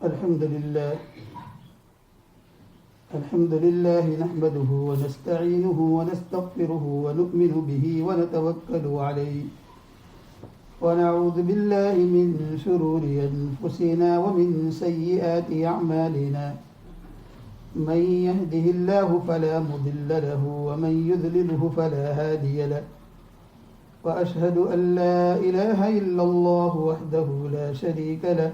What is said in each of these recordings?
الحمد لله نحمده ونستعينه ونستغفره ونؤمن به ونتوكل عليه ونعوذ بالله من شرور أنفسنا ومن سيئات أعمالنا من يهده الله فلا مضل له ومن يضلله فلا هادي له وأشهد أن لا إله إلا الله وحده لا شريك له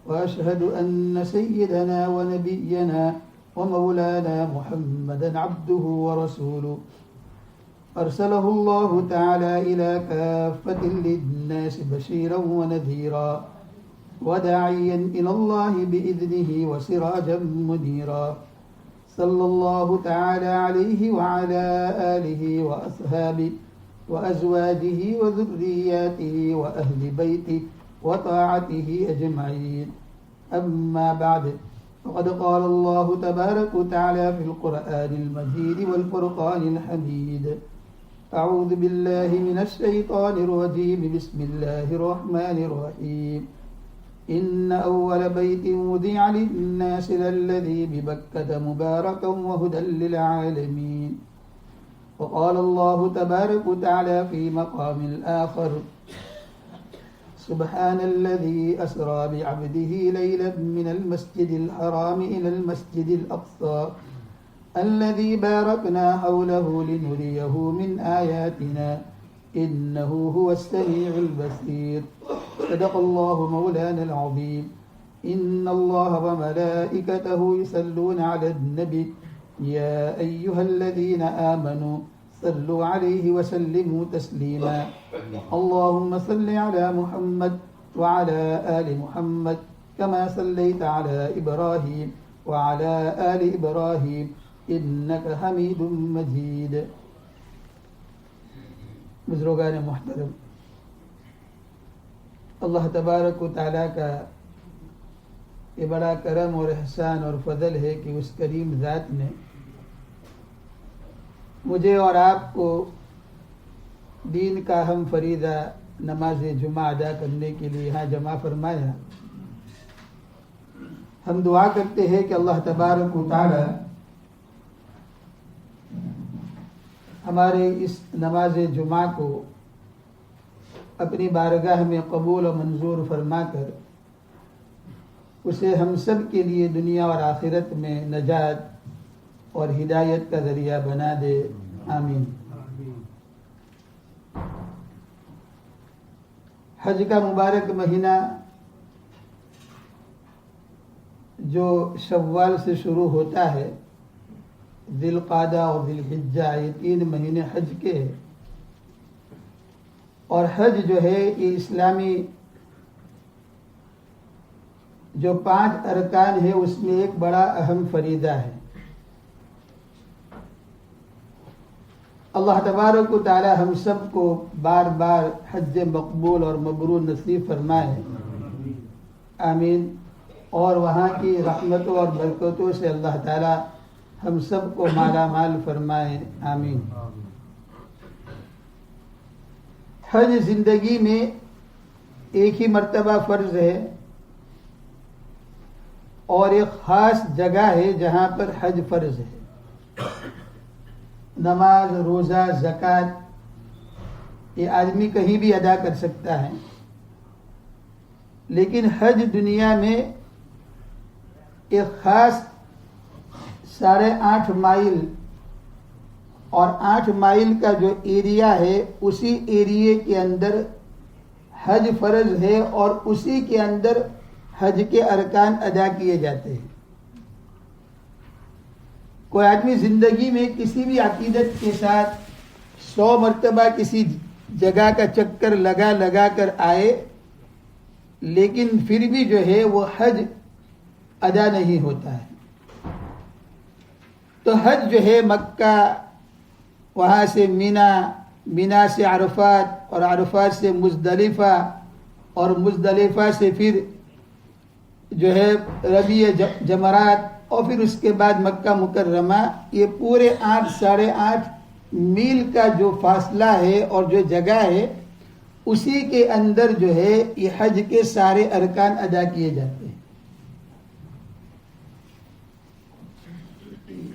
وأشهد أن سيدنا ونبينا ومولانا محمدا عبده ورسوله أرسله الله تعالى إلى كافة للناس بشيرا ونذيرا وداعيا إلى الله بإذنه وسراجا منيرا صلى الله تعالى عليه وعلى آله وأصحابه وأزواجه وذرياته وأهل بيته وطاعته أجمعين. أما بعد فقد قال الله تبارك وتعالى في القرآن المجيد والفرقان الحميد: أعوذ بالله من الشيطان الرجيم. بسم الله الرحمن الرحيم. إن أول بيت وضع للناس للذي ببكة مباركا وهدى للعالمين. وقال الله تبارك وتعالى في مقام الآخر: سبحان الذي أسرى بعبده ليلا من المسجد الحرام إلى المسجد الأقصى الذي باركنا حوله لنريه من آياتنا إنه هو السميع البصير. صدق الله مولانا العظيم. إن الله وملائكته يصلون على النبي يا أيها الذين آمنوا صلوا عليه وسلموا تسليما. اللهم صل على محمد وعلى آل محمد كما صليت على إبراهيم وعلى آل إبراهيم إنك حميد مجيد. بزرگان محترم، اللہ تبارک و تعالیٰ کا یہ بڑا کرم اور احسان اور فضل ہے کہ اس کریم ذات نے مجھے اور آپ کو دین کا اہم فریضہ نماز جمعہ ادا کرنے کے لیے یہاں جمع فرمایا. ہم دعا کرتے ہیں کہ اللہ تبارک و تعالی ہمارے اس نماز جمعہ کو اپنی بارگاہ میں قبول و منظور فرما کر اسے ہم سب کے لیے دنیا اور آخرت میں نجات اور ہدایت کا ذریعہ بنا دے. آمین. حج کا مبارک مہینہ جو شوال سے شروع ہوتا ہے، ذی القعدہ اور ذی الحجہ، یہ 3 مہینے حج کے ہیں. اور حج جو ہے یہ اسلامی جو 5 ارکان ہے اس میں ایک بڑا اہم فریضہ ہے. اللہ تبارک و تعالی ہم سب کو بار بار حج مقبول اور مبرور نصیب فرمائے. آمین. اور وہاں کی رحمتوں اور برکتوں سے اللہ تعالی ہم سب کو مالا مال فرمائے. آمین. حج زندگی میں ایک ہی مرتبہ فرض ہے اور ایک خاص جگہ ہے جہاں پر حج فرض ہے. نماز، روزہ، زکوٰۃ یہ آدمی کہیں بھی ادا کر سکتا ہے، لیکن حج دنیا میں ایک خاص 8.5 مائل اور 8 مائل کا جو ایریا ہے اسی ایریے کے اندر حج فرض ہے اور اسی کے اندر حج کے ارکان ادا کیے جاتے ہیں. کوئی آدمی زندگی میں کسی بھی عقیدت کے ساتھ 100 مرتبہ کسی جگہ کا چکر لگا کر آئے، لیکن پھر بھی جو ہے وہ حج ادا نہیں ہوتا ہے. تو حج جو ہے مکہ، وہاں سے مینا سے عرفات، اور عرفات سے مزدلفہ، اور مزدلفہ سے پھر جو ہے رمیہ جمرات، اور پھر اس کے بعد مکہ مکرمہ. یہ پورے 8 ساڑھے 8 میل کا جو فاصلہ ہے اور جو جگہ ہے اسی کے اندر جو ہے یہ حج کے سارے ارکان ادا کیے جاتے ہیں۔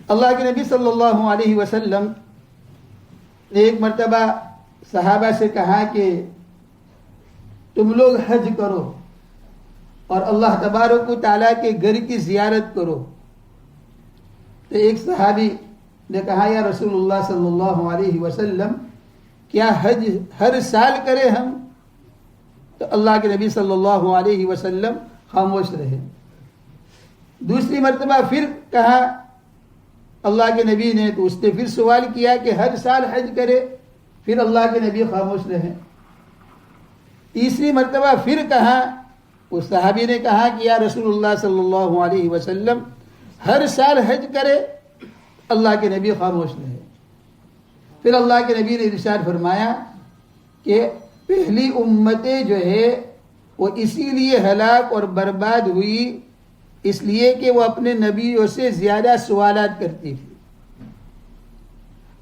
اللہ کے نبی صلی اللہ علیہ وسلم نے ایک مرتبہ صحابہ سے کہا کہ تم لوگ حج کرو اور اللہ تبارک و تعالیٰ کے گھر کی زیارت کرو۔ تو ایک صحابی نے کہا یا رسول اللہ صلی اللہ علیہ وسلم کیا حج ہر سال کرے ہم؟ تو اللہ کے نبی صلی اللہ علیہ وسلم خاموش رہے۔ دوسری مرتبہ پھر کہا اللہ کے نبی نے، تو اس نے پھر سوال کیا کہ ہر سال حج کرے؟ پھر اللہ کے نبی خاموش رہے۔ تیسری مرتبہ پھر کہا، اس صحابی نے کہا کہ یا رسول اللہ صلی اللہ علیہ وسلم ہر سال حج کرے؟ اللہ کے نبی خاموش رہے۔ پھر اللہ کے نبی نے ارشاد فرمایا کہ پہلی امتیں جو ہے وہ اسی لیے ہلاک اور برباد ہوئی اس لیے کہ وہ اپنے نبیوں سے زیادہ سوالات کرتی تھی۔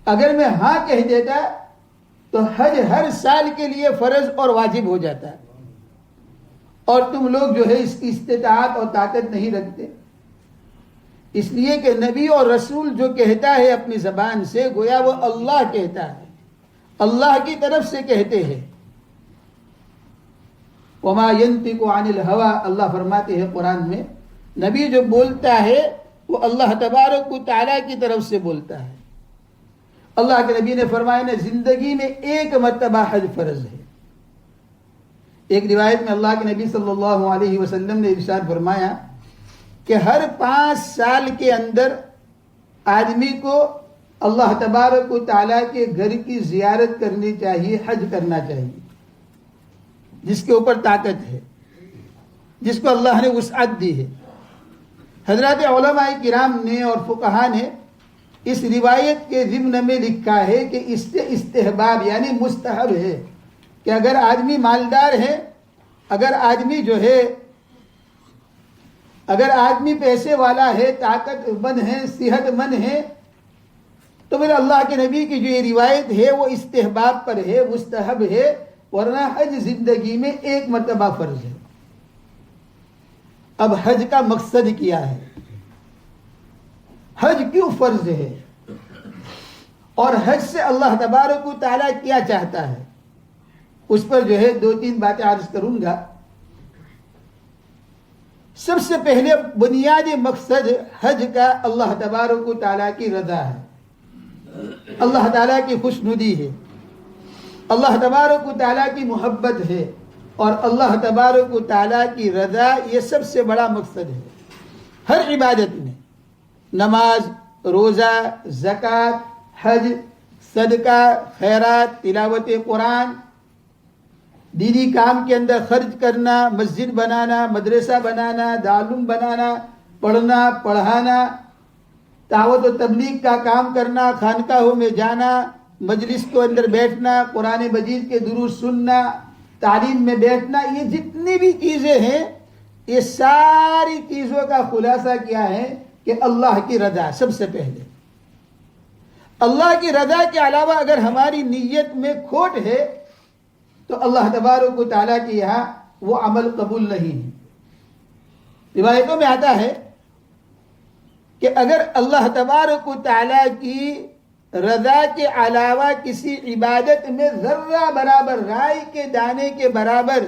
اگر میں ہاں کہہ دیتا تو حج ہر سال کے لیے فرض اور واجب ہو جاتا ہے، اور تم لوگ جو ہے اس کی استطاعت اور طاقت نہیں رکھتے، اس لیے کہ نبی اور رسول جو کہتا ہے اپنی زبان سے گویا وہ اللہ کہتا ہے، اللہ کی طرف سے کہتے ہیں۔ وما ينطق عن الهوى، اللہ فرماتے ہیں قرآن میں نبی جو بولتا ہے وہ اللہ تبارک و تعالیٰ کی طرف سے بولتا ہے۔ اللہ کے نبی نے فرمایا نا زندگی میں ایک مرتبہ حج فرض ہے۔ ایک روایت میں اللہ کے نبی صلی اللہ علیہ وسلم نے ارشاد فرمایا کہ ہر 5 سال کے اندر آدمی کو اللہ تبارک و تعالیٰ کے گھر کی زیارت کرنی چاہیے، حج کرنا چاہیے، جس کے اوپر طاقت ہے، جس کو اللہ نے وسعت دی ہے۔ حضرات علماء کرام نے اور فقہا نے اس روایت کے ضمن میں لکھا ہے کہ اس سے استحباب یعنی مستحب ہے کہ اگر آدمی مالدار ہے، اگر آدمی جو ہے، اگر آدمی پیسے والا ہے، طاقت مند ہے، صحت مند ہے، تو پھر اللہ کے نبی کی جو یہ روایت ہے وہ استحباب پر ہے، مستحب ہے، ورنہ حج زندگی میں ایک مرتبہ فرض ہے۔ اب حج کا مقصد کیا ہے؟ حج کیوں فرض ہے اور حج سے اللہ تبارک و تعالیٰ کیا چاہتا ہے، اس پر جو ہے 2-3 باتیں عرض کروں گا۔ سب سے پہلے بنیادی مقصد حج کا اللہ تبارک و تعالیٰ کی رضا ہے، اللہ تعالیٰ کی خوشنودی ہے، اللہ تبارک و تعالیٰ کی محبت ہے، اور اللہ تبارک و تعالیٰ کی رضا یہ سب سے بڑا مقصد ہے۔ ہر عبادت میں نماز، روزہ، زکوٰۃ، حج، صدقہ، خیرات، تلاوت قرآن، دینی کام کے اندر خرچ کرنا، مسجد بنانا، مدرسہ بنانا، دارالعلوم بنانا، پڑھنا، پڑھانا، دعوت و تبلیغ کا کام کرنا، خانقاہوں میں جانا، مجلس کے اندر بیٹھنا، قرآن مجید کے دروس سننا، تعلیم میں بیٹھنا، یہ جتنی بھی چیزیں ہیں یہ ساری چیزوں کا خلاصہ کیا ہے کہ اللہ کی رضا سب سے پہلے۔ اللہ کی رضا کے علاوہ اگر ہماری نیت میں کھوٹ ہے تو اللہ تبارک و تعالیٰ کے یہاں وہ عمل قبول نہیں ہے۔ روایتوں میں آتا ہے کہ اگر اللہ تبارک و تعالیٰ کی رضا کے علاوہ کسی عبادت میں ذرہ برابر، رائی کے دانے کے برابر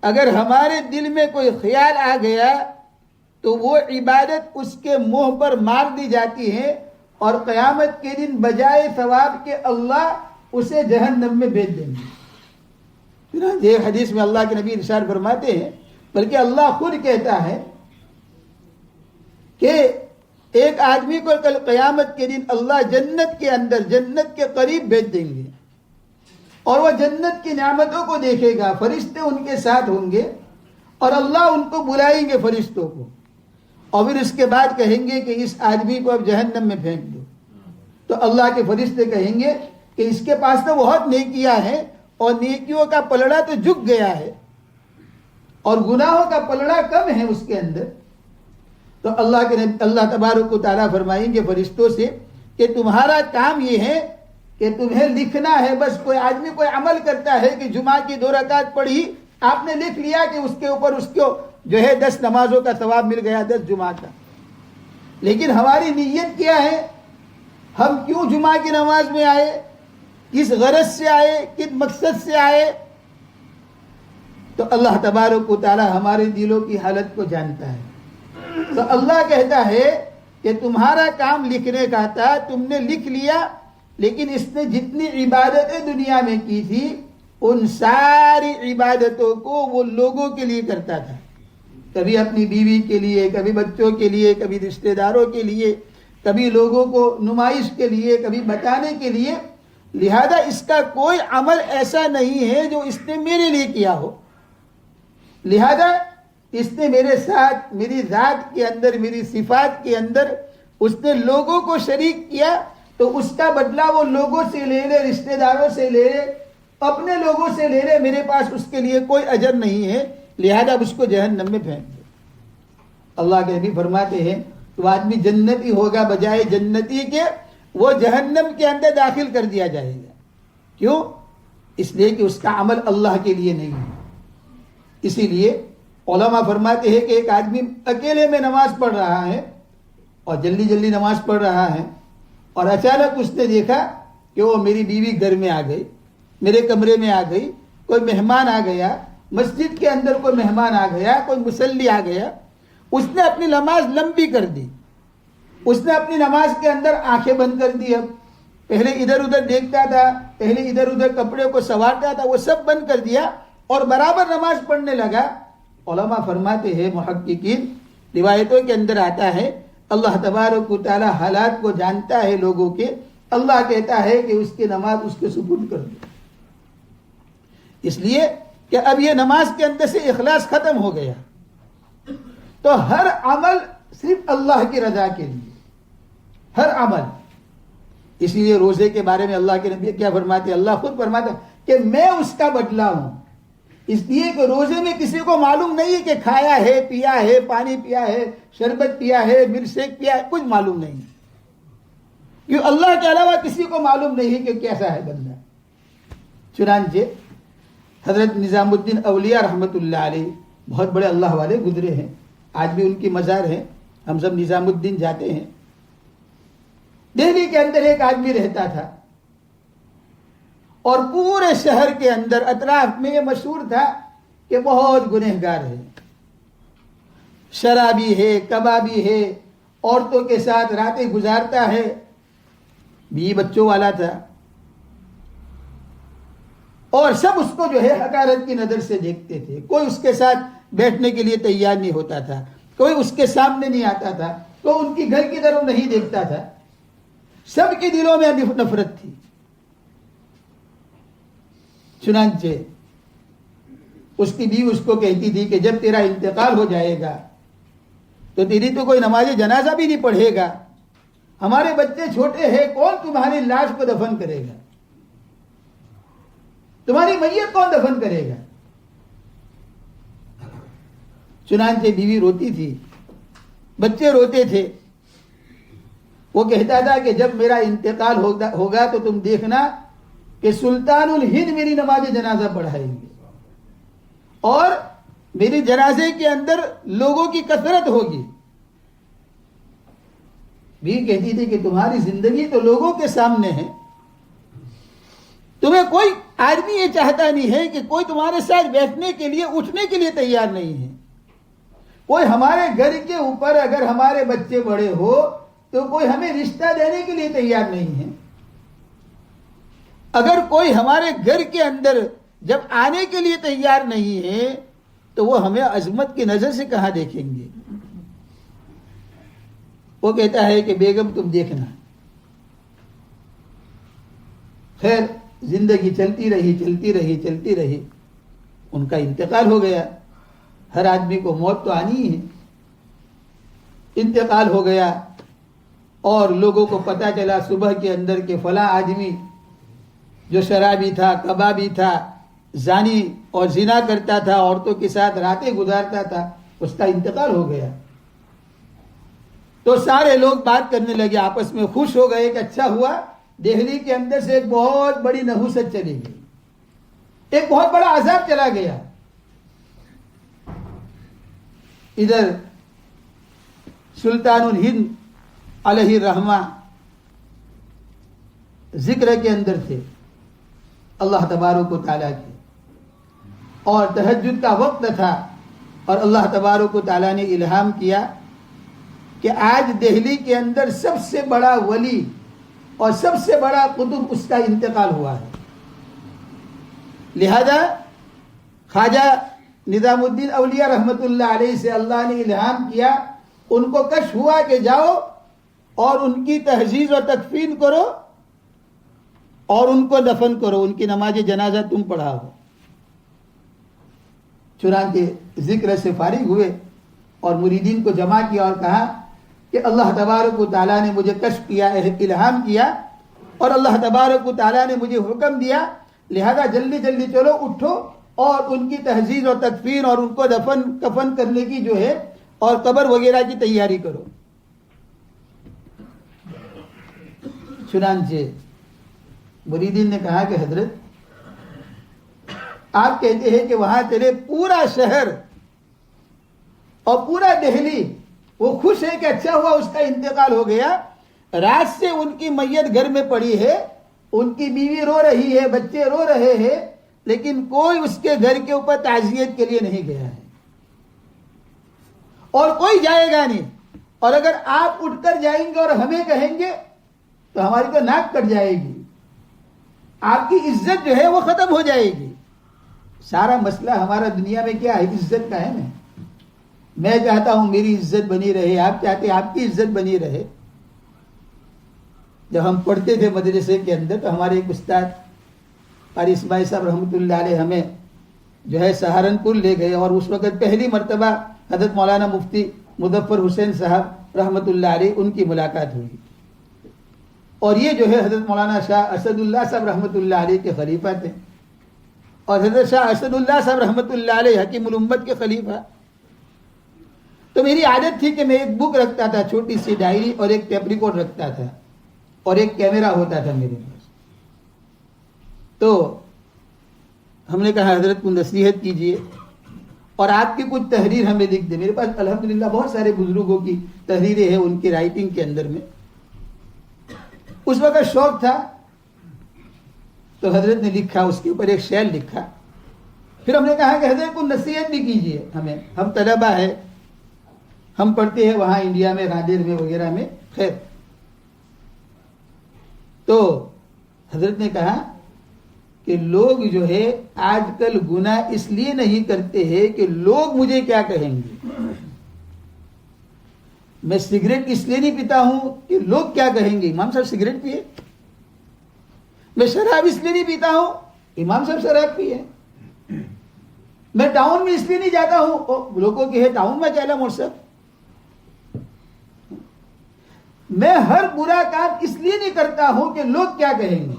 اگر ہمارے دل میں کوئی خیال آ گیا تو وہ عبادت اس کے منہ پر مار دی جاتی ہے، اور قیامت کے دن بجائے ثواب کے اللہ اسے جہنم میں بھیج دیں گے۔ یہ حدیث میں اللہ کے نبی ارشاد فرماتے ہیں، بلکہ اللہ خود کہتا ہے کہ ایک آدمی کو کل قیامت کے دن اللہ جنت کے اندر، جنت کے قریب بھیج دیں گے، اور وہ جنت کی نعمتوں کو دیکھے گا، فرشتے ان کے ساتھ ہوں گے، اور اللہ ان کو بلائیں گے فرشتوں کو، اور پھر اس کے بعد کہیں گے کہ اس آدمی کو اب جہنم میں پھینک دو۔ تو اللہ کے فرشتے کہیں گے کہ اس کے پاس تو بہت نیکیاں ہیں، اور نیکیوں کا پلڑا تو جھک گیا ہے، اور گناہوں کا پلڑا کم ہے اس کے اندر۔ تو اللہ تبارک و تعالیٰ فرمائیں گے فرشتوں سے کہ تمہارا کام یہ ہے کہ تمہیں لکھنا ہے. بس کوئی آدمی کوئی عمل کرتا ہے کہ جمعہ کی 2 رکعت پڑھی, آپ نے لکھ لیا کہ اس کے اوپر اس کو جو ہے 10 نمازوں کا ثواب مل گیا, 10 جمعہ کا. لیکن ہماری نیت کیا ہے؟ ہم کیوں جمعہ کی نماز میں آئے, کس غرض سے آئے, کس مقصد سے آئے؟ تو اللہ تبارک و تعالی ہمارے دلوں کی حالت کو جانتا ہے. تو اللہ کہتا ہے کہ تمہارا کام لکھنے کا تھا, تم نے لکھ لیا, لیکن اس نے جتنی عبادتیں دنیا میں کی تھی ان ساری عبادتوں کو وہ لوگوں کے لیے کرتا تھا. کبھی اپنی بیوی کے لیے, کبھی بچوں کے لیے, کبھی رشتہ داروں کے لیے, کبھی لوگوں کو نمائش کے لیے, کبھی بتانے کے لیے. لہذا اس کا کوئی عمل ایسا نہیں ہے جو اس نے میرے لیے کیا ہو. لہذا اس نے میرے ساتھ میری ذات کے اندر, میری صفات کے اندر اس نے لوگوں کو شریک کیا, تو اس کا بدلہ وہ لوگوں سے لے لے, رشتہ داروں سے لے لے, اپنے لوگوں سے لے لے, میرے پاس اس کے لیے کوئی اجر نہیں ہے. لہذا اب اس کو جہنم میں پھینک دے. اللہ کے نبی فرماتے ہیں تو آدمی جنتی ہوگا بجائے جنتی کے وہ جہنم کے اندر داخل کر دیا جائے گا. کیوں؟ اس لیے کہ اس کا عمل اللہ کے لیے نہیں ہے. اسی لیے علماء فرماتے ہیں کہ ایک آدمی اکیلے میں نماز پڑھ رہا ہے اور جلدی جلدی نماز پڑھ رہا ہے, اور اچانک اس نے دیکھا کہ وہ میری بیوی گھر میں آ گئی, میرے کمرے میں آ گئی, کوئی مہمان آ گیا, مسجد کے اندر کوئی مہمان آ گیا, کوئی مصلی آ گیا. اس نے اپنی نماز لمبی کر دی, اس نے اپنی نماز کے اندر آنکھیں بند کر دی. اب پہلے ادھر ادھر دیکھتا تھا, پہلے ادھر ادھر کپڑے کو سنوارتا تھا, وہ سب بند کر دیا اور برابر نماز پڑھنے لگا. علماء فرماتے ہیں, محققین, روایتوں کے اندر آتا ہے اللہ تبارک و تعالی حالات کو جانتا ہے لوگوں کے. اللہ کہتا ہے کہ اس کی نماز اس کے سپرد کر دو, اس لیے کہ اب یہ نماز کے اندر سے اخلاص ختم ہو گیا. تو ہر عمل صرف اللہ کی رضا کے لیے, ہر عمل. اسی لیے روزے کے بارے میں اللہ کے نبی کیا فرماتے ہیں؟ اللہ خود فرماتا کہ میں اس کا بدلہ ہوں. اس لیے کہ روزے میں کسی کو معلوم نہیں ہے کہ کھایا ہے, پیا ہے, پانی پیا ہے, شربت پیا ہے, مرسیک پیا ہے, کچھ معلوم نہیں. کیوں؟ اللہ کے علاوہ کسی کو معلوم نہیں ہے کہ کیسا ہے بندہ. چنانچہ حضرت نظام الدین اولیاء رحمۃ اللہ علیہ بہت بڑے اللہ والے گزرے ہیں, آج بھی ان کی مزار ہے, ہم سب نظام الدین جاتے ہیں. دہلی کے اندر ایک آدمی رہتا تھا اور پورے شہر کے اندر اطراف میں یہ مشہور تھا کہ بہت گنہگار ہے, شرابی ہے, کبابی ہے, عورتوں کے ساتھ راتیں گزارتا ہے, بیوی بچوں والا تھا, اور سب اس کو جو ہے حقارت کی نظر سے دیکھتے تھے. کوئی اس کے ساتھ بیٹھنے کے لیے تیار نہیں ہوتا تھا, کوئی اس کے سامنے نہیں آتا تھا, کوئی ان کی گھر کی طرف نہیں دیکھتا تھا. سب کے دلوں میں نفرت تھی. چنانچہ اس کی بیوی اس کو کہتی تھی کہ جب تیرا انتقال ہو جائے گا تو تیری تو کوئی نماز جنازہ بھی نہیں پڑھے گا, ہمارے بچے چھوٹے ہیں, کون تمہاری لاش کو دفن کرے گا, تمہاری میت کون دفن کرے گا. چنانچہ بیوی روتی تھی, بچے روتے تھے. وہ کہتا تھا کہ جب میرا انتقال ہوگا تو تم دیکھنا کہ سلطان الہند میری نماز جنازہ پڑھائیں گے, اور میری جنازے کے اندر لوگوں کی کثرت ہوگی. بیوی کہتی تھی کہ تمہاری زندگی تو لوگوں کے سامنے ہے, تمہیں کوئی آدمی یہ چاہتا نہیں ہے کہ کوئی تمہارے ساتھ بیٹھنے کے لیے, اٹھنے کے لیے تیار نہیں ہے. کوئی ہمارے گھر کے اوپر اگر ہمارے بچے بڑے ہو تو کوئی ہمیں رشتہ دینے کے لیے تیار نہیں ہے. اگر کوئی ہمارے گھر کے اندر جب آنے کے لیے تیار نہیں ہے تو وہ ہمیں عظمت کی نظر سے کہاں دیکھیں گے. وہ کہتا ہے کہ بیگم تم دیکھنا. خیر زندگی چلتی رہی. ان کا انتقال ہو گیا. ہر آدمی کو موت تو آنی ہی ہے. انتقال ہو گیا اور لوگوں کو پتہ چلا صبح کے اندر کہ فلاں آدمی جو شرابی تھا, کبابی تھا, زانی اور زنا کرتا تھا, عورتوں کے ساتھ راتیں گزارتا تھا, اس کا انتقال ہو گیا. تو سارے لوگ بات کرنے لگے, آپس میں خوش ہو گئے کہ اچھا ہوا دہلی کے اندر سے ایک بہت بڑی نحوست چلی گئی, ایک بہت بڑا عذاب چلا گیا. ادھر سلطان الہند علیہ الرحمہ ذکر کے اندر تھے اللہ تبارک و تعالیٰ کے, اور تہجد کا وقت تھا, اور اللہ تبارک و تعالیٰ نے الہام کیا کہ آج دہلی کے اندر سب سے بڑا ولی اور سب سے بڑا قطب اس کا انتقال ہوا ہے. لہذا خواجہ نظام الدین اولیاء رحمۃ اللہ علیہ سے اللہ نے الہام کیا, ان کو کشف ہوا کہ جاؤ اور ان کی تہذیب و تکفین کرو اور ان کو دفن کرو, ان کی نماز جنازہ تم پڑھاؤ. چنانچہ ذکر سے فارغ ہوئے اور مریدین کو جمع کیا اور کہا کہ اللہ تبارک و تعالیٰ نے مجھے کشف کیا, الہام کیا, اور اللہ تبارک و تعالیٰ نے مجھے حکم دیا, لہذا جلدی جلدی چلو اٹھو اور ان کی تہذیب و تکفین اور ان کو دفن کفن کرنے کی جو ہے اور قبر وغیرہ کی تیاری کرو. چنانچہ مریدین نے کہا کہ حضرت آپ کہتے ہیں کہ وہاں چلے, پورا شہر اور پورا دہلی وہ خوش ہے کہ اچھا ہوا اس کا انتقال ہو گیا, رات سے ان کی میت گھر میں پڑی ہے, ان کی بیوی رو رہی ہے, بچے رو رہے ہیں, لیکن کوئی اس کے گھر کے اوپر تعزیت کے لیے نہیں گیا ہے اور کوئی جائے گا نہیں. اور اگر آپ اٹھ کر جائیں گے اور ہمیں کہیں گے تو ہماری تو ناک کٹ جائے گی, آپ کی عزت جو ہے وہ ختم ہو جائے گی. سارا مسئلہ ہمارا دنیا میں کیا ہے, عزت کا ہے نا. میں چاہتا ہوں میری عزت بنی رہے, آپ چاہتے ہیں آپ کی عزت بنی رہے. جب ہم پڑھتے تھے مدرسے کے اندر تو ہمارے ایک استاد قاری اسماعیل صاحب رحمۃ اللہ علیہ ہمیں جو ہے سہارنپور لے گئے, اور اس وقت پہلی مرتبہ حضرت مولانا مفتی مظفر حسین صاحب رحمۃ اللہ علیہ ان کی ملاقات ہوئی. اور یہ جو ہے حضرت مولانا شاہ اسد اللہ صاحب رحمۃ اللہ علیہ کے خلیفہ تھے, اور حضرت شاہ اسد اللہ صاحب رحمۃ اللہ علیہ حکیم الامت کے خلیفہ. تو میری عادت تھی کہ میں ایک بک رکھتا تھا, چھوٹی سی ڈائری, اور ایک ٹیپ ریکارڈ رکھتا تھا, اور ایک کیمرہ ہوتا تھا میرے پاس. تو ہم نے کہا حضرت کو نصیحت کیجئے اور آپ کی کچھ تحریر ہمیں لکھ دیں. میرے پاس الحمدللہ بہت سارے بزرگوں کی تحریریں ہیں ان کی رائٹنگ کے اندر میں. اس وقت شوق تھا تو حضرت نے لکھا, اس کے اوپر ایک شعر لکھا. پھر ہم نے کہا کہ حضرت کو نصیحت بھی کیجئے ہمیں, ہم طلبہ ہے, ہم پڑھتے ہیں وہاں انڈیا میں, نادر میں وغیرہ میں. خیر, تو حضرت نے کہا کہ لوگ جو ہے آج کل گناہ اس لیے نہیں کرتے ہیں کہ لوگ مجھے کیا کہیں گے. میں سگریٹ اس لیے نہیں پیتا ہوں کہ لوگ کیا کہیں گے, امام صاحب سگریٹ پیے. میں شراب اس لیے نہیں پیتا ہوں, امام صاحب شراب پیے. میں ٹاؤن میں اس لیے نہیں جاتا ہوں, لوگوں کے ہے ٹاؤن میں چلا مور صاحب. میں ہر برا کام اس لیے نہیں کرتا ہوں کہ لوگ کیا کہیں گے.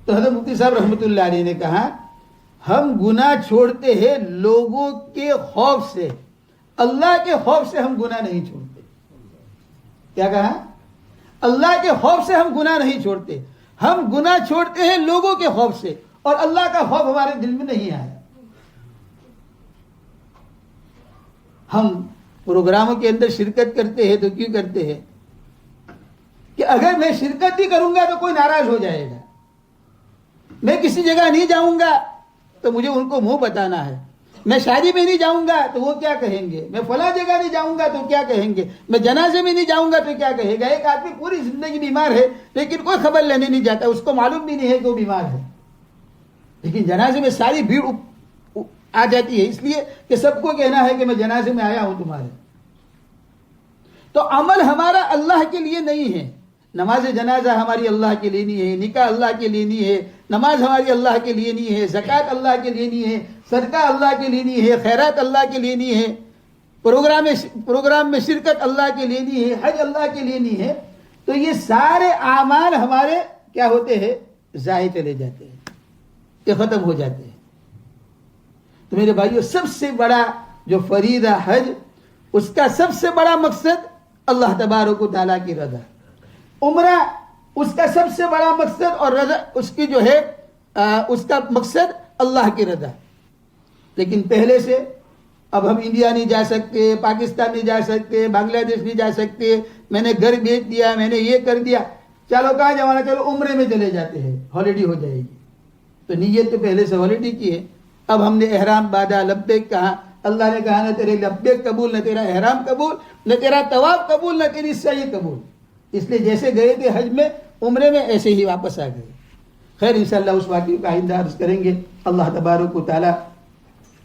تو حضرت مفتی صاحب رحمۃ اللہ علیہ نے کہا ہم گناہ چھوڑتے ہیں لوگوں کے خوف سے, اللہ کے خوف سے ہم گناہ نہیں چھوڑتے. کیا کہا؟ اللہ کے خوف سے ہم گناہ نہیں چھوڑتے, ہم گناہ چھوڑتے ہیں لوگوں کے خوف سے, اور اللہ کا خوف ہمارے دل میں نہیں آیا. ہم پروگراموں کے اندر شرکت کرتے ہیں تو کیوں کرتے ہیں کہ اگر میں شرکت بھی کروں گا تو کوئی ناراض ہو جائے گا, میں کسی جگہ نہیں جاؤں گا تو مجھے ان کو منہ بتانا ہے, میں شادی میں نہیں جاؤں گا تو وہ کیا کہیں گے, میں فلاں جگہ نہیں جاؤں گا تو کیا کہیں گے, میں جنازے میں نہیں جاؤں گا تو کیا کہے گا. ایک آدمی پوری زندگی بیمار ہے لیکن کوئی خبر لینے نہیں جاتا, اس کو معلوم بھی نہیں ہے کہ وہ بیمار ہے, لیکن جنازے میں ساری بھیڑ آ جاتی ہے اس لیے کہ سب کو کہنا ہے کہ میں جنازے میں آیا ہوں تمہارے. تو عمل ہمارا اللہ کے لیے نہیں ہے, نماز جنازہ ہماری اللہ کے لیے نہیں ہے, نکاح اللہ کے لیے نہیں ہے, نماز ہماری اللہ کے لیے نہیں ہے, زکوٰۃ اللہ کے لیے نہیں ہے, صدقہ اللہ کے لیے نہیں ہے, خیرات اللہ کے لیے نہیں ہے, پروگرام میں شرکت اللہ کے لیے نہیں ہے, حج اللہ کے لیے نہیں ہے. تو یہ سارے اعمال ہمارے کیا ہوتے ہیں, ضائع چلے جاتے ہیں, یہ ختم ہو جاتے ہیں. تو میرے بھائیو, سب سے بڑا جو فریضہ حج, اس کا سب سے بڑا مقصد اللہ تبارک و تعالیٰ کی رضا. عمرہ اس کا سب سے بڑا مقصد اور رضا اس کی جو ہے اس کا مقصد اللہ کی رضا. لیکن پہلے سے اب ہم انڈیا نہیں جا سکتے, پاکستان نہیں جا سکتے, بنگلہ دیش نہیں جا سکتے, میں نے گھر بیچ دیا, میں نے یہ کر دیا, چلو کہاں جانا, چلو عمرے میں چلے جاتے ہیں, ہالیڈے ہو جائے گی. تو نیت تو پہلے سے ہالیڈے کی ہے. اب ہم نے احرام باندھا, لبیک کہا, اللہ نے کہا نہ تیرے لبیک قبول, نہ تیرا احرام قبول, نہ تیرا طواف قبول, نہ تیری سعی قبول. اس لیے جیسے گئے تھے حج میں, عمرے میں, ایسے ہی واپس آ گئے. خیر انشاءاللہ اس واقعے کا آئندہ عرض کریں گے. اللہ تبارک و تعالی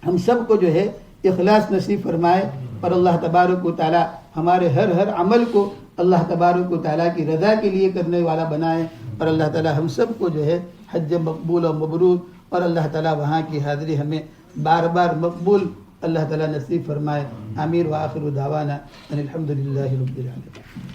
ہم سب کو جو ہے اخلاص نصیب فرمائے, اور اللہ تبارک و تعالی ہمارے ہر عمل کو اللہ تبارک و تعالی کی رضا کے لیے کرنے والا بنائے, اور اللہ تعالی ہم سب کو جو ہے حج مقبول و مبرور, اور اللہ تعالی وہاں کی حاضری ہمیں بار بار مقبول اللہ تعالی نصیب فرمائے. آمین. وآخر دعوانا ان الحمد للہ رب العالمین.